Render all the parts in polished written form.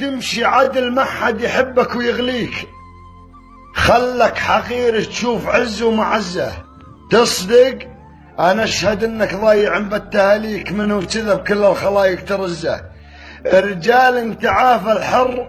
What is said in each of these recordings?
تمشي عدل ما حد يحبك ويغليك، خلك حقير تشوف عز ومعزه، تصدق انا اشهد انك ضايع بالتهاليك منه كذب كل الخلايق ترزه. رجال تعافى الحر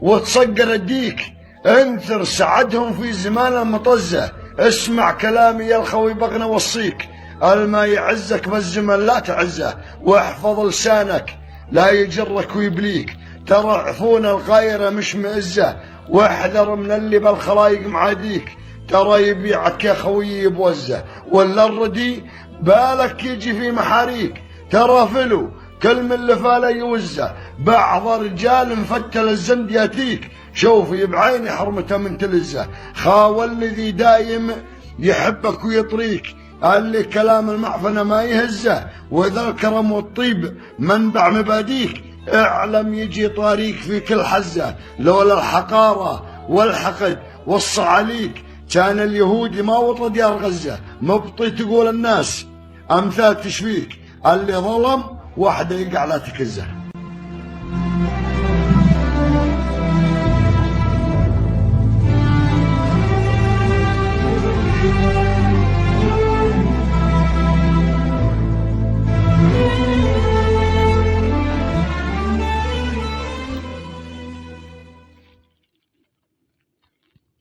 وتصقر الديك، انثر سعدهم في زمان المطزه. اسمع كلامي يا الخوي بغنا وصيك، الما يعزك بالزمن لا تعزه، واحفظ لسانك لا يجرك ويبليك. ترى عفون الغايرة مش مئزة، واحذر من اللي بالخلايق معاديك. ترى يبيعك يا خوي بوزه، ولا الردي بالك يجي في محاريك. ترى فلو كل من اللي فاله يوزه، بعض رجال مفتل الزند ياتيك. شوفي بعيني حرمته من تلزه، خاول الذي دايم يحبك ويطريك، اللي كلام المعفنة ما يهزه، وإذا الكرم والطيب منبع مباديك. اعلم يجي طاريك في كل حزة، لولا الحقارة والحقد والصعاليك كان اليهودي ما وطى ديار غزة. مبطي تقول الناس أمثال تشفيك، اللي ظلم وحده يقع لا تكزه.